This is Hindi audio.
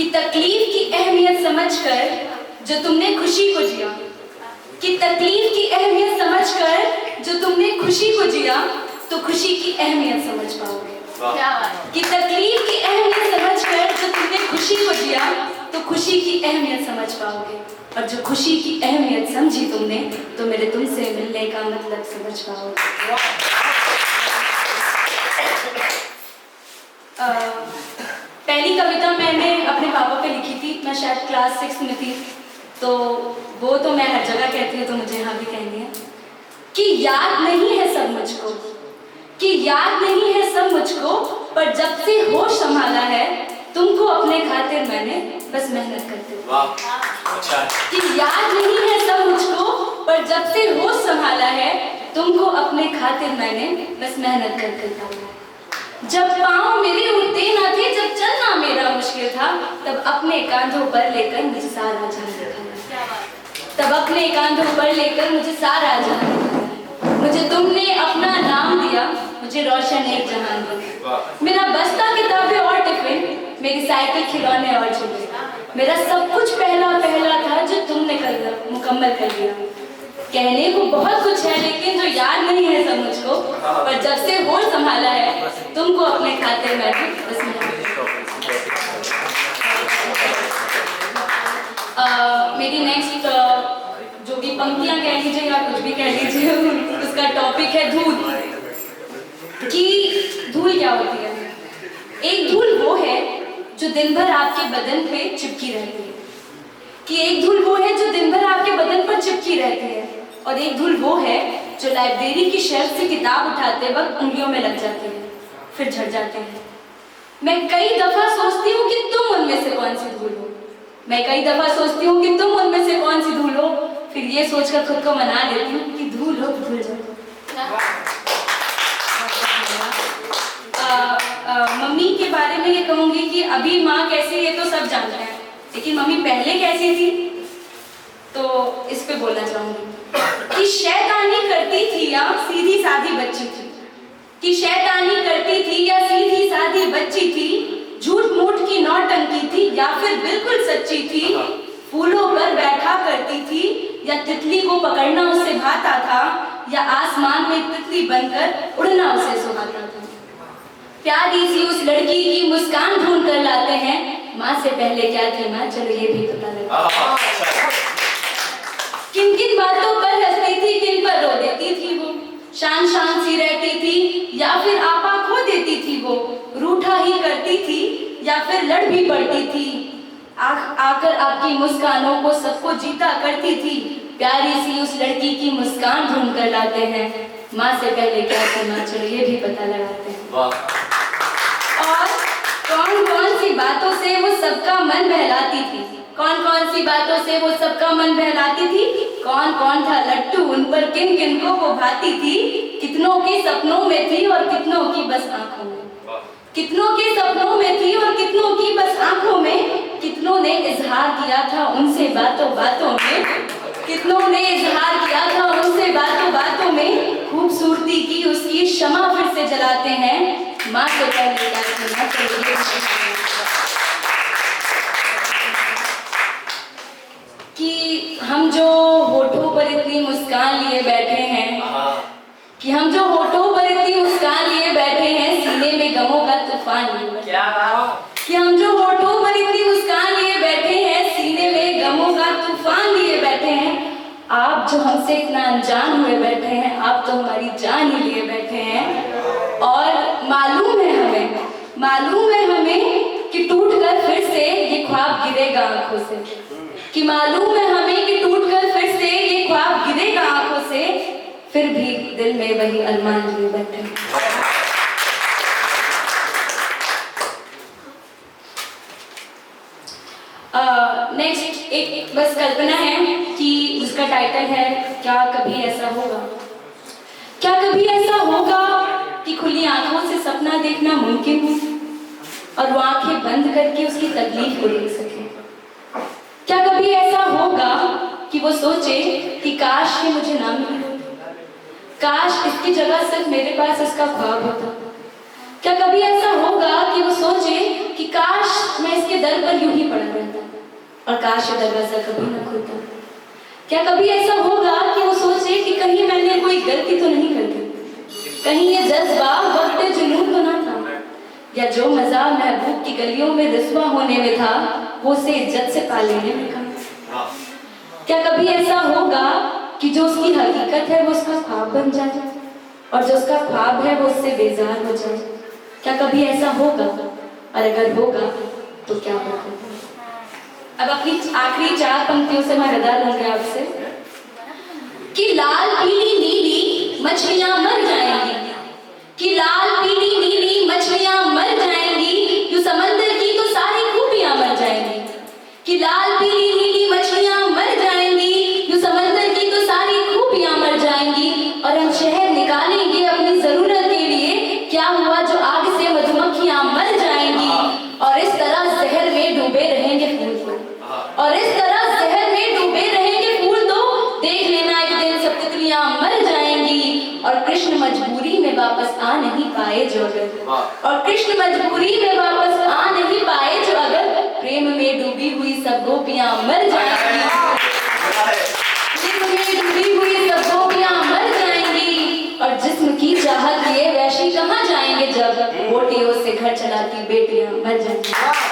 कि तकलीफ की अहमियत समझकर जो तुमने खुशी को जिया, कि तकलीफ की अहमियत समझकर जो तुमने खुशी को जिया तो खुशी की अहमियत समझ पाओगे। कि तकलीफ की अहमियत समझकर जो तुमने खुशी को जिया तो खुशी की अहमियत समझ पाओगे, और जो खुशी की अहमियत समझी तुमने तो मेरे तुमसे मिलने का मतलब समझ पाओगे। पहली कविता मैंने अपने पापा पे लिखी थी, मैं शायद क्लास 6 में थी, तो वो तो मैं हर जगह कहती हूँ तो मुझे यहाँ भी कहनी है कि याद नहीं है सब मुझको, कि याद नहीं है सब मुझको, पर जब से होश संभाला है तुमको अपने खातिर मैंने बस मेहनत करते हुए। अच्छा। कि याद नहीं है सब मुझको, पर जब से होश संभाला है तुमको अपने खातिर मैंने बस मेहनत करते हुए। जब पाँव मेरे उठते न थे, जब चलना मेरा मुश्किल था, तब अपने कांधों पर लेकर मुझे सारा जहां दिखाया। तब अपने कांधों पर लेकर मुझे सारा जहां दिखाया। मुझे तुमने अपना नाम दिया, मुझे रोशन एक जहान दिया। मेरा बस्ता किताबें और टिफिन, मेरी साइकिल खिलौने और झूले, मेरा सब कुछ पहला पहला था जो तुमने मुकम्मल कर लिया। कहने को बहुत कुछ है लेकिन जो याद नहीं है सब मुझको, पर जब से होश संभाला है तुमको अपने खातिर मैं भी बस मेरी नेक्स्ट जो भी पंक्तियां कह लीजिए या कुछ भी कह लीजिए, उसका टॉपिक है धूल। कि धूल क्या होती है? एक धूल वो है जो दिन भर आपके बदन पे चिपकी रहती है, कि एक धूल वो है जो दिन भर आपके बदन पर चिपकी रहती है, और एक धूल वो है जो लाइब्रेरी की शेल्फ से किताब उठाते वक्त उंगलियों में लग जाती है फिर झड़ जाते हैं। मैं कई दफा सोचती हूँ कि तुम उनमें से कौन सी धूल हो, मैं कई दफा सोचती हूँ कि तुम उनमें से कौन सी धूल हो, फिर ये सोचकर खुद को मना लेती हूँ कि धूल हो तो धूल जाओ। मम्मी के बारे में ये कहूँगी कि अभी माँ कैसी है तो सब जानते हैं, लेकिन मम्मी पहले कैसी थी तो इस पे बोलना चाहूँगी कि शैतानी करती थी या सीधी सादी बच्ची थी, कि शैतानी करती थी या सीधी सादी बच्ची थी, झूठ मूठ की नौटंकी थी या फिर बिल्कुल सच्ची थी, फूलों पर बैठा करती थी या तितली को पकड़ना उससे भाता था, या आसमान में तितली बनकर उड़ना उसे सुहाता था। प्यारी सी उस लड़की की मुस्कान ढूंढ कर लाते हैं, माँ से पहले क्या थी माँ, चलो ये भी पता लगा। किन किन बातों पर हंसती थी, किन पर रो देती थी वो, शान शान सी रहती थी या फिर आपा खो देती थी वो, रूठा ही करती थी या फिर लड़ भी पड़ती थी, आकर आपकी मुस्कानों को सबको जीता करती थी। प्यारी सी उस लड़की की मुस्कान ढूंढ कर लाते हैं, माँ से पहले क्या करना, चलो ये भी पता लगाते हैं। और कौन कौन सी बातों से वो सबका मन बहलाती थी, कौन कौन सी बातों से वो सबका मन बहलाती थी, कौन कौन था लट्टू उन पर किन किन को वो भाती थी, कितनों के सपनों में थी और कितनों की बस आंखों में, कितनों के सपनों में थी और कितनों की बस आंखों में, कितनों ने इजहार किया था उनसे बातों बातों में, कितनों ने इजहार किया था उनसे बातों बातों में, खूबसूरती की उसकी शमा फिर से जलाते हैं, माँ से पहले क्या करना चाहिए। कि हम जो होठों पर इतनी मुस्कान लिए बैठे हैं, कि हम जो होठों पर इतनी मुस्कान लिए बैठे हैं, सीने में गमों का तूफान लिए बैठे हैं, कि हम जो होठों पर इतनी मुस्कान लिए बैठे हैं, सीने में गमों का तूफान लिए बैठे हैं, आप जो हमसे इतना अनजान हुए बैठे हैं, आप तो हमारी जान ही लिए बैठे हैं। और मालूम है हमें कि टूटकर फिर से ये ख्वाब गिरेगा आंखों से, कि मालूम है हमें कि टूटकर फिर से ये ख्वाब गिरेगा आंखों से, फिर भी दिल में वही अरमान लिए बैठे हैं। नेक्स्ट एक बस कल्पना है कि उसका टाइटल है क्या कभी ऐसा होगा। क्या कभी ऐसा होगा कि खुली आंखों से सपना देखना मुमकिन हो और वो आंखें बंद करके उसकी तकलीफ को देख सके। क्या कभी ऐसा होगा कि वो सोचे कि काश ये मुझे ना मिली होती, काश इसकी जगह सिर्फ मेरे पास इसका ख्वाब होता। क्या कभी ऐसा होगा कि वो सोचे कि काश मैं इसके दर पर यूं ही पड़ा रहता और काश ये दरवाजा कभी न खुलता। क्या कभी ऐसा होगा कि वो सोचे कि कहीं मैंने कोई गलती तो नहीं कर दी, कहीं ये जज्बा वक्त जुनून तो ना था, या जो मजा महबूब की गलियों में रुस्वा होने में था वो उसे इज्जत से पा लेने में था। क्या कभी ऐसा होगा कि जो उसकी हकीकत है वो उसका ख्वाब बन जाए और जो उसका ख्वाब है वो उससे बेजार हो जाए? क्या कभी ऐसा होगा? और अगर होगा तो क्या होगा? अब अपनी आखिरी 4 पंक्तियों से मैं विदा लूंगी आपसे कि लाल पीली नीली मछलियां मर जाएंगी, कि लाल पीली नीली मछलियां मर जाएंगी, यूं समंदर की तो सारी खूबियां मर जाएंगी, कि लाल पीली नीली मछलियां मर जाएंगी, यूं समंदर की तो सारी खूबियां मर जाएंगी, और हम शहर निकालेंगे अपनी जरूरत के लिए, क्या हुआ जो आग से मधुमक्खियां मर जाएंगी, और इस तरह जहर में डूबे रहेंगे फूल तो, और इस तरह जहर में डूबे रहेंगे फूल तो, देख लेना एक दिन सब तितलियां मर जाएंगी, और कृष्ण मजबूरी में वापस आ नहीं पाए जो अगर, और कृष्ण मजबूरी में वापस आ नहीं पाए जो अगर, प्रेम में डूबी हुई सब गोपियां मर जाएंगी, प्रेम में डूबी हुई सब गोपियां मर जाएंगी, और जिस्म की चाहत लिए वैशी कहाँ जाएंगे जब, बोटियों से घर चलाती बेटियां मर जाएंगी।